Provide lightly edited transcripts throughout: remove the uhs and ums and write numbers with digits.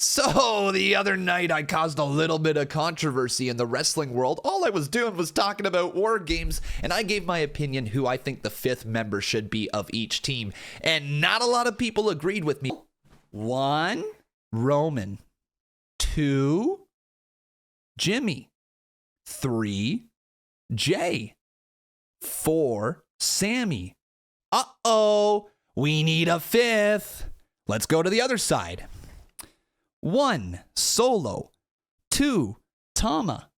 So, the other night I caused a little bit of controversy in the wrestling world. All I was doing was talking about war games, and I gave my opinion who I think the 5th member should be of each team. And not a lot of people agreed with me. 1, Roman. 2, Jimmy. 3, Jay. 4, Sammy. Uh-oh, we need a 5th. Let's go to the other side. 1, Solo. 2, Tama.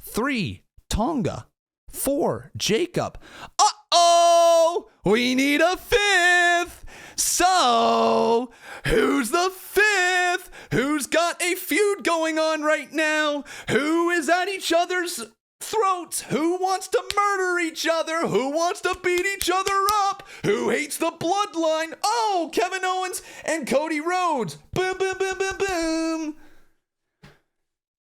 3, Tonga. 4, Jacob. Uh-oh! We need a 5th! So, who's the 5th? Who's got a feud going on right now? Who is at each other's throats? Who wants to murder each other? Who wants to beat each other up? Who hates the bloodline? Oh, Kevin Owens and Cody Rhodes. Boom, boom, boom, boom, boom.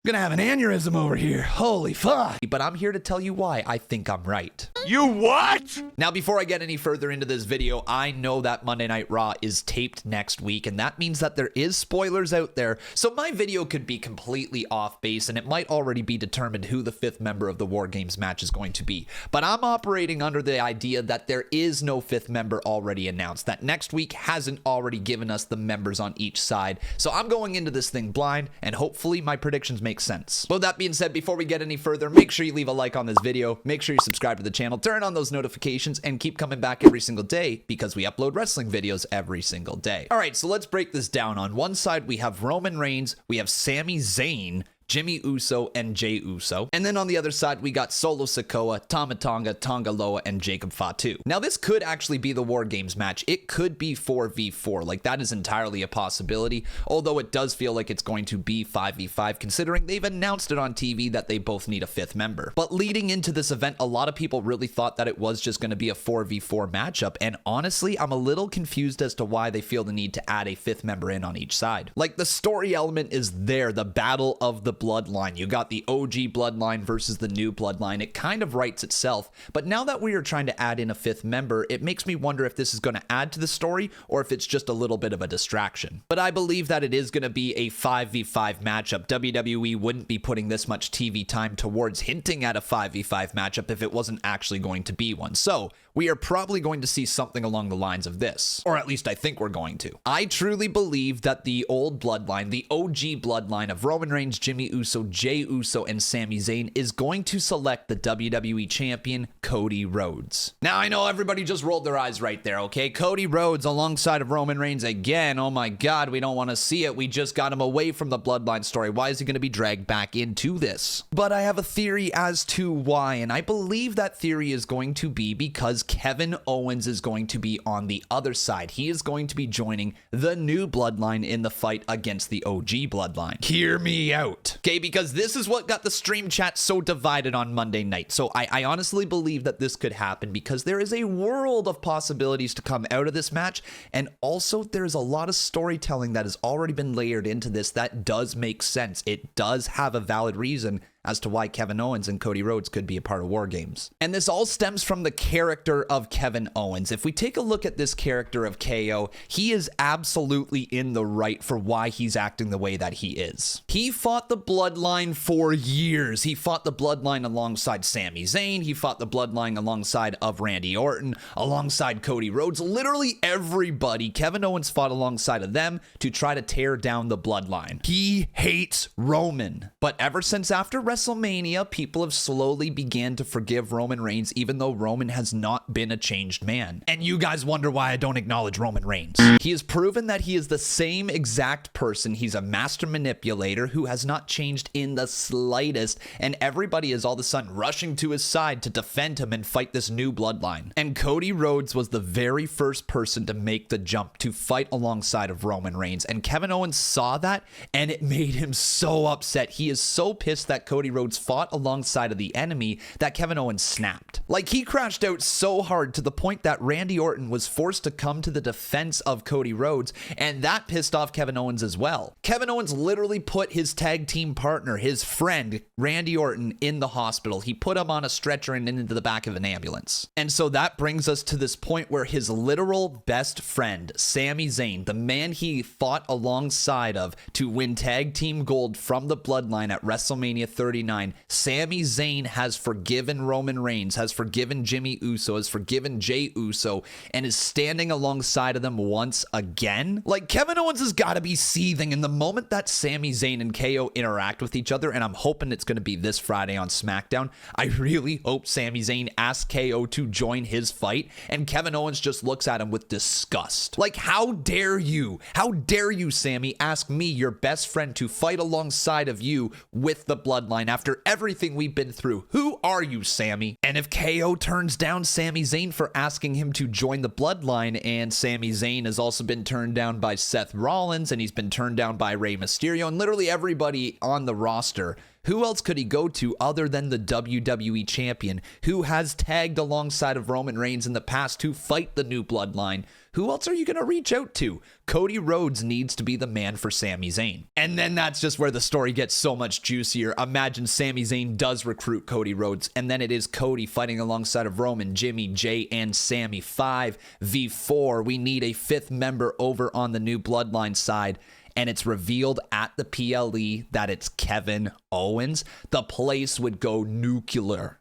Gonna have an aneurysm over here. Holy fuck. But I'm here to tell you why I think I'm right. You what? Now, before I get any further into this video, I know that Monday Night Raw is taped next week, and that means that there is spoilers out there. So my video could be completely off base, and it might already be determined who the 5th member of the War Games match is going to be. But I'm operating under the idea that there is no 5th member already announced, that next week hasn't already given us the members on each side. So I'm going into this thing blind, and hopefully my predictions make sense. Well, that being said, before we get any further, make sure you leave a like on this video, make sure you subscribe to the channel, turn on those notifications, and keep coming back every single day because we upload wrestling videos every single day. All right, so let's break this down. On one side, we have Roman Reigns, we have Sami Zayn, Jimmy Uso, and Jey Uso. And then on the other side, we got Solo Sikoa, Tama Tonga, Tonga Loa, and Jacob Fatu. Now, this could actually be the War Games match. It could be 4v4. Like, that is entirely a possibility, although it does feel like it's going to be 5v5, considering they've announced it on TV that they both need a 5th member. But leading into this event, a lot of people really thought that it was just going to be a 4v4 matchup, and honestly, I'm a little confused as to why they feel the need to add a 5th member in on each side. Like, the story element is there, the battle of the bloodline. You got the OG Bloodline versus the new Bloodline. It kind of writes itself, but now that we are trying to add in a 5th member, it makes me wonder if this is going to add to the story or if it's just a little bit of a distraction. But I believe that it is going to be a 5v5 matchup. WWE wouldn't be putting this much TV time towards hinting at a 5v5 matchup if it wasn't actually going to be one. So we are probably going to see something along the lines of this, or at least I think we're going to. I truly believe that the old bloodline, the OG bloodline of Roman Reigns, Jimmy Uso, Jey Uso, and Sami Zayn is going to select the WWE champion, Cody Rhodes. Now, I know everybody just rolled their eyes right there, okay? Cody Rhodes alongside of Roman Reigns again. Oh my God, we don't want to see it. We just got him away from the bloodline story. Why is he going to be dragged back into this? But I have a theory as to why, and I believe that theory is going to be because Kevin Owens is going to be on the other side. He is going to be joining the new bloodline in the fight against the OG bloodline. Hear me out, okay? Because this is what got the stream chat so divided on Monday night. So I honestly believe that this could happen because there is a world of possibilities to come out of this match, and also there's a lot of storytelling that has already been layered into this that does make sense. It does have a valid reason as to why Kevin Owens and Cody Rhodes could be a part of War Games. And this all stems from the character of Kevin Owens. If we take a look at this character of KO, he is absolutely in the right for why he's acting the way that he is. He fought the bloodline for years. He fought the bloodline alongside Sami Zayn. He fought the bloodline alongside of Randy Orton, alongside Cody Rhodes. Literally everybody, Kevin Owens fought alongside of them to try to tear down the bloodline. He hates Roman. But ever since after WrestleMania, people have slowly began to forgive Roman Reigns, even though Roman has not been a changed man. And you guys wonder why I don't acknowledge Roman Reigns. He has proven that he is the same exact person. He's a master manipulator who has not changed in the slightest, and everybody is all of a sudden rushing to his side to defend him and fight this new bloodline. And Cody Rhodes was the very first person to make the jump to fight alongside of Roman Reigns, and Kevin Owens saw that, and it made him so upset. He is so pissed that Cody Cody Rhodes fought alongside of the enemy that Kevin Owens snapped. Like, he crashed out so hard to the point that Randy Orton was forced to come to the defense of Cody Rhodes, and that pissed off Kevin Owens as well. Kevin Owens literally put his tag team partner, his friend, Randy Orton, in the hospital. He put him on a stretcher and into the back of an ambulance. And so that brings us to this point where his literal best friend, Sami Zayn, the man he fought alongside of to win tag team gold from the Bloodline at WrestleMania 39, Sami Zayn has forgiven Roman Reigns, has forgiven Jimmy Uso, has forgiven Jey Uso, and is standing alongside of them once again. Like, Kevin Owens has got to be seething in the moment that Sami Zayn and KO interact with each other, and I'm hoping it's going to be this Friday on SmackDown. I really hope Sami Zayn asks KO to join his fight, and Kevin Owens just looks at him with disgust. Like, how dare you? How dare you, Sami, ask me, your best friend, to fight alongside of you with the Bloodline after everything we've been through? Who are you, Sami? And if KO turns down Sami Zayn for asking him to join the Bloodline, and Sami Zayn has also been turned down by Seth Rollins, and he's been turned down by Rey Mysterio, and literally everybody on the roster, who else could he go to other than the WWE champion, who has tagged alongside of Roman Reigns in the past to fight the new Bloodline? Who else are you going to reach out to? Cody Rhodes needs to be the man for Sami Zayn. And then that's just where the story gets so much juicier. Imagine Sami Zayn does recruit Cody Rhodes, and then it is Cody fighting alongside of Roman, Jimmy, Jay, and Sami. 5v4. We need a fifth member over on the new Bloodline side. And it's revealed at the PLE that it's Kevin Owens. The place would go nuclear.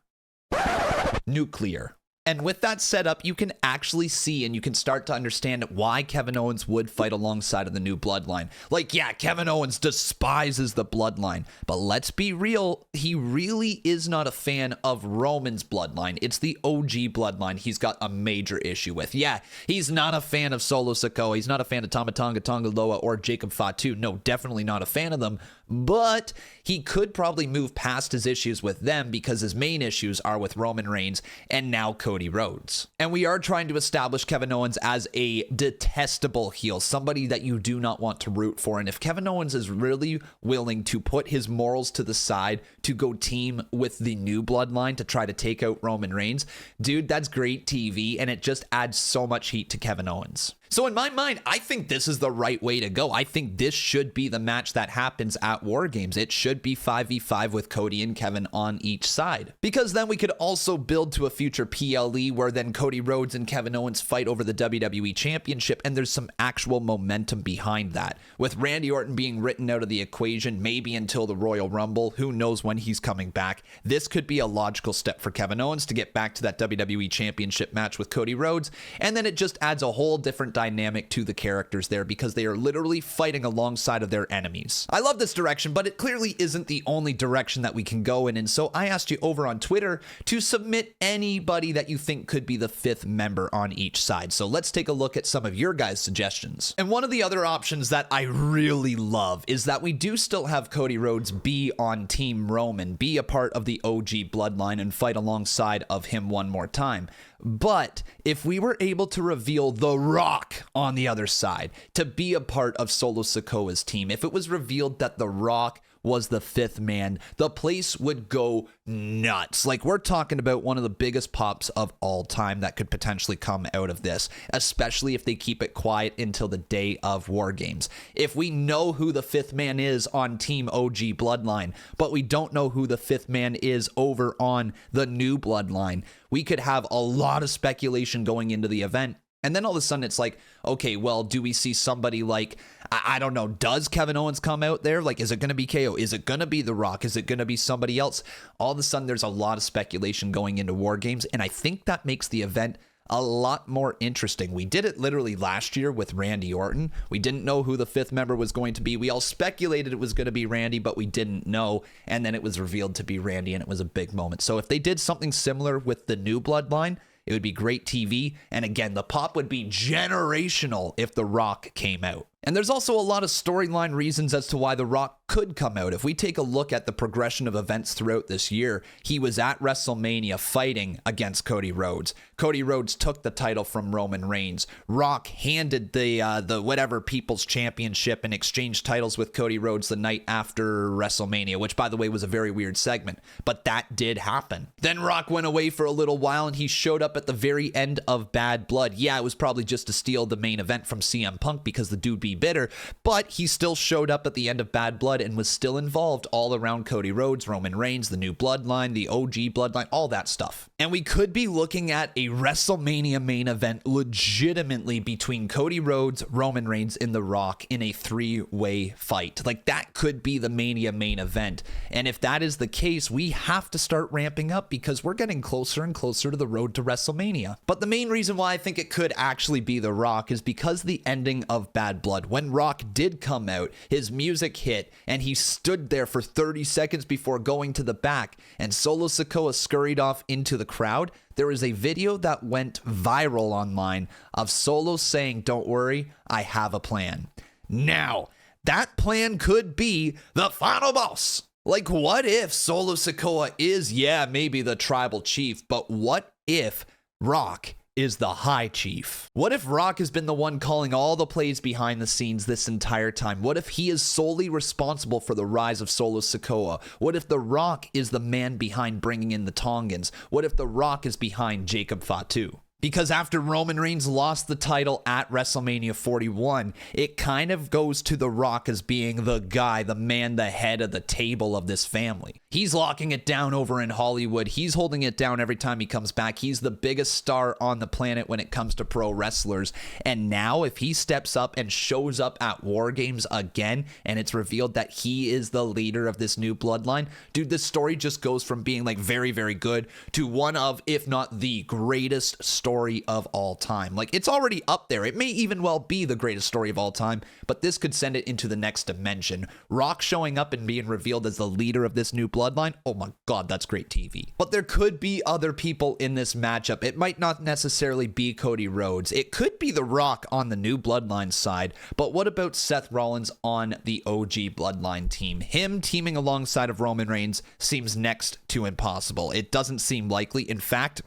And with that set up, you can actually see and you can start to understand why Kevin Owens would fight alongside of the new Bloodline. Like, yeah, Kevin Owens despises the Bloodline, but let's be real, he really is not a fan of Roman's Bloodline. It's the OG Bloodline he's got a major issue with. Yeah, he's not a fan of Solo Sikoa. He's not a fan of Tama Tonga Loa or Jacob Fatu. No, definitely not a fan of them. But he could probably move past his issues with them because his main issues are with Roman Reigns and now Cody Rhodes. And we are trying to establish Kevin Owens as a detestable heel, somebody that you do not want to root for. And if Kevin Owens is really willing to put his morals to the side to go team with the new Bloodline to try to take out Roman Reigns, dude, that's great TV, and it just adds so much heat to Kevin Owens. So in my mind, I think this is the right way to go. I think this should be the match that happens at War Games. It should be 5v5 with Cody and Kevin on each side. Because then we could also build to a future PLE where then Cody Rhodes and Kevin Owens fight over the WWE Championship, and there's some actual momentum behind that. With Randy Orton being written out of the equation, maybe until the Royal Rumble, who knows when he's coming back, this could be a logical step for Kevin Owens to get back to that WWE Championship match with Cody Rhodes, and then it just adds a whole different dynamic to the characters there because they are literally fighting alongside of their enemies. I love this direction, but it clearly isn't the only direction that we can go in, and so I asked you over on Twitter to submit anybody that you think could be the fifth member on each side. So let's take a look at some of your guys' suggestions. And one of the other options that I really love is that we do still have Cody Rhodes be on Team Roman, be a part of the OG Bloodline and fight alongside of him one more time. But if we were able to reveal The Rock on the other side to be a part of Solo Sikoa's team, if it was revealed that The Rock was the fifth man, the place would go nuts. Like, we're talking about one of the biggest pops of all time that could potentially come out of this, especially if they keep it quiet until the day of War Games. If we know who the fifth man is on Team OG Bloodline, but we don't know who the fifth man is over on the new Bloodline, we could have a lot of speculation going into the event. And then all of a sudden it's like, okay, well, do we see somebody like, I don't know, does Kevin Owens come out there? Like, is it going to be KO? Is it going to be The Rock? Is it going to be somebody else? All of a sudden there's a lot of speculation going into War Games, and I think that makes the event a lot more interesting. We did it literally last year with Randy Orton. We didn't know who the fifth member was going to be. We all speculated it was going to be Randy, but we didn't know. And then it was revealed to be Randy, and it was a big moment. So if they did something similar with the new Bloodline, it would be great TV. And again, the pop would be generational if The Rock came out. And there's also a lot of storyline reasons as to why The Rock could come out. If we take a look at the progression of events throughout this year, he was at WrestleMania fighting against Cody Rhodes. Cody Rhodes took the title from Roman Reigns. Rock handed the whatever People's Championship and exchanged titles with Cody Rhodes the night after WrestleMania, which by the way was a very weird segment, but that did happen. Then Rock went away for a little while and he showed up at the very end of Bad Blood. Yeah, it was probably just to steal the main event from CM Punk because the dude be bitter, but he still showed up at the end of Bad Blood and was still involved all around Cody Rhodes, Roman Reigns, the new Bloodline, the OG Bloodline, all that stuff. And we could be looking at a WrestleMania main event legitimately between Cody Rhodes, Roman Reigns, and The Rock in a three-way fight. Like, that could be the Mania main event. And if that is the case, we have to start ramping up because we're getting closer and closer to the road to WrestleMania. But the main reason why I think it could actually be The Rock is because the ending of Bad Blood. When Rock did come out, his music hit, and he stood there for 30 seconds before going to the back, and Solo Sikoa scurried off into the crowd. There is a video that went viral online of Solo saying, "Don't worry, I have a plan." Now, that plan could be the final boss. Like, what if Solo Sikoa is, yeah, maybe the tribal chief, but what if Rock is the high chief? What if Rock has been the one calling all the plays behind the scenes this entire time? What if he is solely responsible for the rise of Solo Sikoa? What if The Rock is the man behind bringing in the Tongans? What if The Rock is behind Jacob Fatu? Because after Roman Reigns lost the title at WrestleMania 41, it kind of goes to The Rock as being the guy, the man, the head of the table of this family. He's locking it down over in Hollywood. He's holding it down every time he comes back. He's the biggest star on the planet when it comes to pro wrestlers. And now if he steps up and shows up at War Games again, and it's revealed that he is the leader of this new bloodline, dude, this story just goes from being like very, very good to one of, if not the greatest story of all time. Like, it's already up there. It may even well be the greatest story of all time, but this could send it into the next dimension. Rock showing up and being revealed as the leader of this new bloodline. Oh my God, that's great TV. But there could be other people in this matchup. It might not necessarily be Cody Rhodes. It could be The Rock on the new bloodline side. But what about Seth Rollins on the OG bloodline team? Him teaming alongside of Roman Reigns seems next to impossible. It doesn't seem likely. In fact,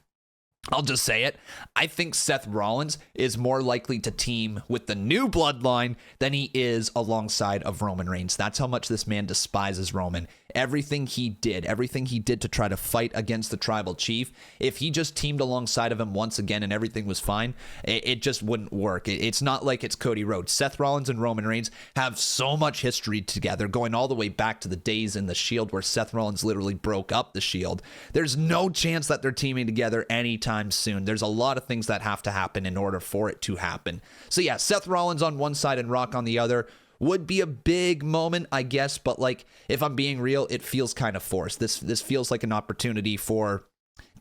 I'll just say it. I think Seth Rollins is more likely to team with the new bloodline than he is alongside of Roman Reigns. That's how much this man despises Roman. Everything he did to try to fight against the tribal chief, if he just teamed alongside of him once again and everything was fine, it just wouldn't work. It's not like it's Cody Rhodes. Seth Rollins and Roman Reigns have so much history together, going all the way back to the days in the Shield where Seth Rollins literally broke up the Shield. There's no chance that they're teaming together anytime soon. There's a lot of things that have to happen in order for it to happen. So yeah, Seth Rollins on one side and Rock on the other would be a big moment, I guess, but like, if I'm being real, it feels kind of forced. This feels like an opportunity for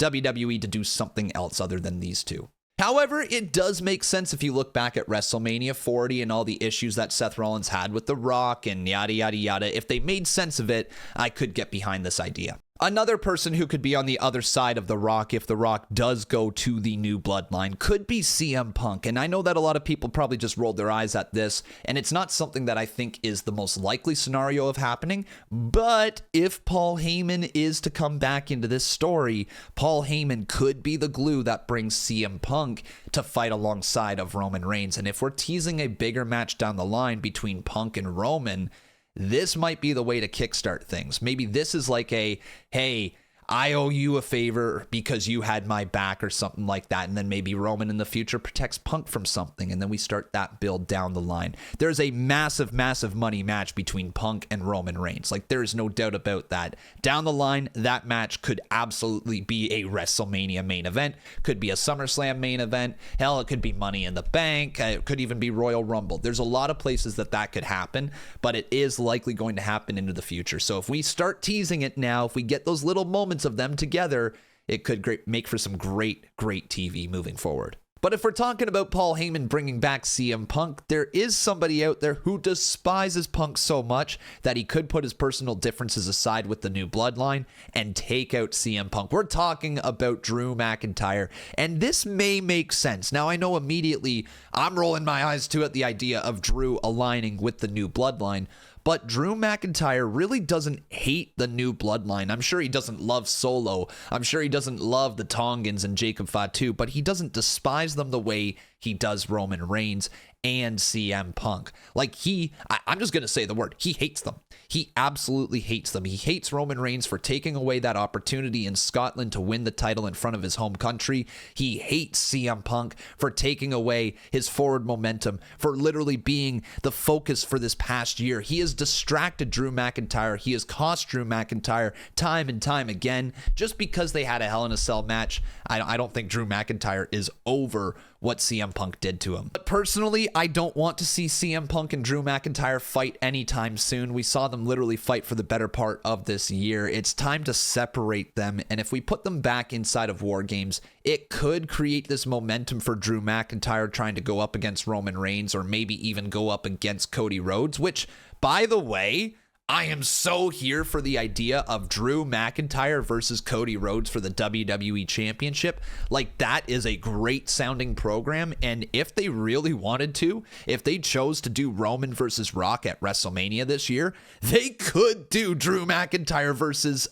WWE to do something else other than these two. However, it does make sense if you look back at WrestleMania 40 and all the issues that Seth Rollins had with The Rock and yada, yada, yada. If they made sense of it, I could get behind this idea. Another person who could be on the other side of The Rock if The Rock does go to the new bloodline could be CM Punk. And I know that a lot of people probably just rolled their eyes at this, and it's not something that I think is the most likely scenario of happening. But if Paul Heyman is to come back into this story, Paul Heyman could be the glue that brings CM Punk to fight alongside of Roman Reigns. And if we're teasing a bigger match down the line between Punk and Roman, this might be the way to kickstart things. Maybe this is like a, hey, I owe you a favor because you had my back or something like that. And then maybe Roman in the future protects Punk from something. And then we start that build down the line. There's a massive, massive money match between Punk and Roman Reigns. Like, there is no doubt about that. Down the line, that match could absolutely be a WrestleMania main event. Could be a SummerSlam main event. Hell, it could be Money in the Bank. It could even be Royal Rumble. There's a lot of places that could happen, but it is likely going to happen into the future. So if we start teasing it now, if we get those little moments of them together, it could make for some great TV moving forward. But if we're talking about Paul Heyman bringing back CM Punk, there is somebody out there who despises Punk so much that he could put his personal differences aside with the new bloodline and take out CM Punk. We're talking about Drew McIntyre, and this may make sense. Now, I know immediately I'm rolling my eyes too at the idea of Drew aligning with the new bloodline, but Drew McIntyre really doesn't hate the new bloodline. I'm sure he doesn't love Solo. I'm sure he doesn't love the Tongans and Jacob Fatu, but he doesn't despise them the way he does Roman Reigns and CM Punk. Like I'm just going to say the word, he hates them. He absolutely hates them. He hates Roman Reigns for taking away that opportunity in Scotland to win the title in front of his home country. He hates CM Punk for taking away his forward momentum, for literally being the focus for this past year. He has distracted Drew McIntyre. He has cost Drew McIntyre time and time again. Just because they had a Hell in a Cell match, I don't think Drew McIntyre is over what CM Punk did to him. But personally, I don't want to see CM Punk and Drew McIntyre fight anytime soon. We saw them literally fight for the better part of this year. It's time to separate them, and if we put them back inside of War Games, it could create this momentum for Drew McIntyre trying to go up against Roman Reigns, or maybe even go up against Cody Rhodes, which, by the way, I am so here for the idea of Drew McIntyre versus Cody Rhodes for the WWE Championship. Like, that is a great sounding program. And if they really wanted to, if they chose to do Roman versus Rock at WrestleMania this year, they could do Drew McIntyre versus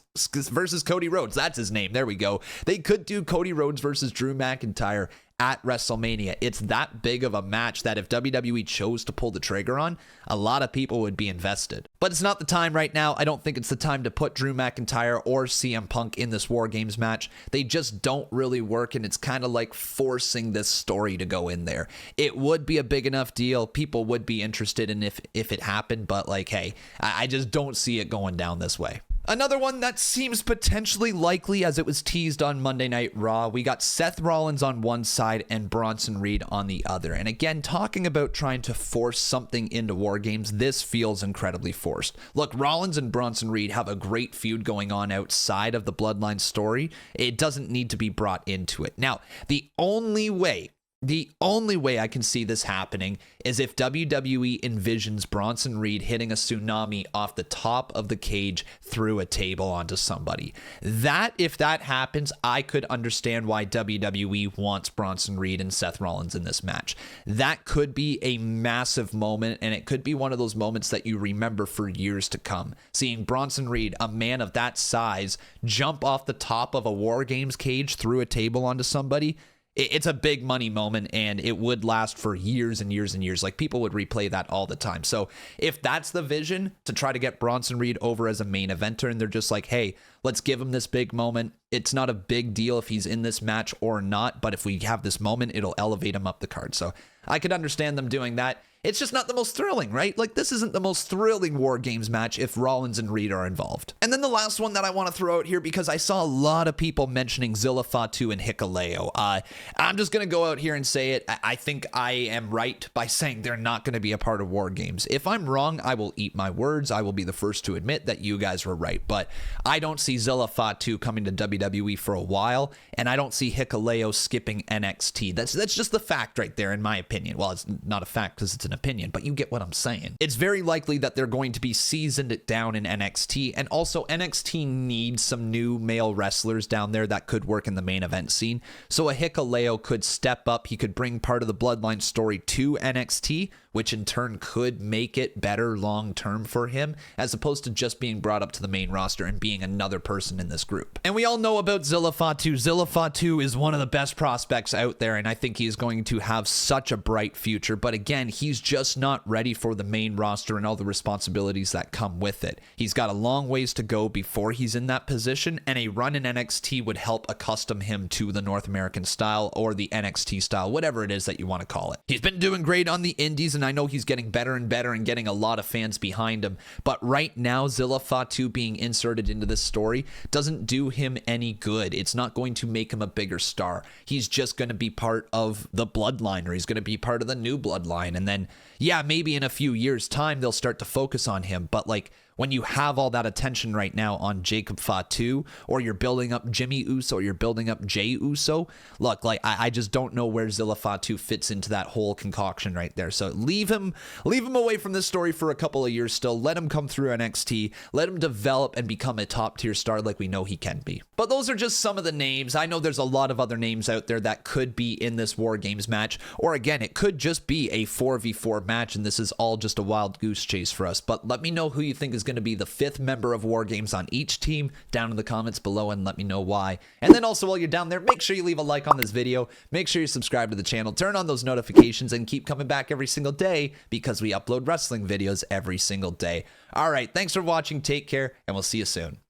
Cody Rhodes. That's his name. There we go. They could do Cody Rhodes versus Drew McIntyre at WrestleMania. It's that big of a match that if WWE chose to pull the trigger on, a lot of people would be invested. But it's not the time right now. I don't think it's the time to put Drew McIntyre or CM Punk in this War Games match. They just don't really work, and it's kind of like forcing this story to go in there. It would be a big enough deal. People would be interested in if it happened, but like, hey, I just don't see it going down this way. Another one that seems potentially likely, as it was teased on Monday Night Raw, we got Seth Rollins on one side and Bronson Reed on the other. And again, talking about trying to force something into War Games, this feels incredibly forced. Look, Rollins and Bronson Reed have a great feud going on outside of the Bloodline story. It doesn't need to be brought into it. Now, the only way I can see this happening is if WWE envisions Bronson Reed hitting a tsunami off the top of the cage through a table onto somebody. If that happens, I could understand why WWE wants Bronson Reed and Seth Rollins in this match. That could be a massive moment, and it could be one of those moments that you remember for years to come. Seeing Bronson Reed, a man of that size, jump off the top of a War Games cage through a table onto somebody, it's a big money moment, and it would last for years and years and years. Like, people would replay that all the time. So if that's the vision, to try to get Bronson Reed over as a main eventer, and they're just like, hey, let's give him this big moment. It's not a big deal if he's in this match or not, but if we have this moment, it'll elevate him up the card. So I could understand them doing that. It's just not the most thrilling, right? Like, this isn't the most thrilling War Games match if Rollins and Reed are involved. And then the last one that I want to throw out here, because I saw a lot of people mentioning Zilla Fatu and Hikuleo. I'm just going to go out here and say it. I think I am right by saying they're not going to be a part of War Games. If I'm wrong, I will eat my words. I will be the first to admit that you guys were right. But I don't see Zilla Fatu coming to WWE for a while, and I don't see Hikuleo skipping NXT. That's just the fact right there, in my opinion. Well, it's not a fact because it's an opinion, but you get what I'm saying. It's very likely that they're going to be seasoned down in NXT, and also NXT needs some new male wrestlers down there that could work in the main event scene. So a Hikuleo could step up. He could bring part of the Bloodline story to NXT, which in turn could make it better long term for him, as opposed to just being brought up to the main roster and being another person in this group. And we all know about Zilla Fatu. Zilla Fatu is one of the best prospects out there, and I think he's going to have such a bright future. But again, he's just not ready for the main roster and all the responsibilities that come with it. He's got a long ways to go before he's in that position, and a run in NXT would help accustom him to the North American style or the NXT style, whatever it is that you want to call it. He's been doing great on the indies, and I know he's getting better and better and getting a lot of fans behind him. But right now, Zilla Fatu being inserted into this story doesn't do him any good. It's not going to make him a bigger star. He's just going to be part of the Bloodline, or he's going to be part of the new Bloodline. And then, yeah, maybe in a few years' time, they'll start to focus on him. But like, when you have all that attention right now on Jacob Fatu, or you're building up Jimmy Uso, or you're building up Jey Uso. Look, like I just don't know where Zilla Fatu fits into that whole concoction right there. So leave him away from this story for a couple of years still. Let him come through NXT. Let him develop and become a top tier star like we know he can be. But those are just some of the names. I know there's a lot of other names out there that could be in this War Games match, or again, it could just be a 4v4 match and this is all just a wild goose chase for us. But let me know who you think is going to be the 5th member of War Games on each team down in the comments below, and let me know why. And then also, while you're down there, make sure you leave a like on this video, make sure you subscribe to the channel, turn on those notifications, and keep coming back every single day because we upload wrestling videos every single day. All right, thanks for watching, take care, and we'll see you soon.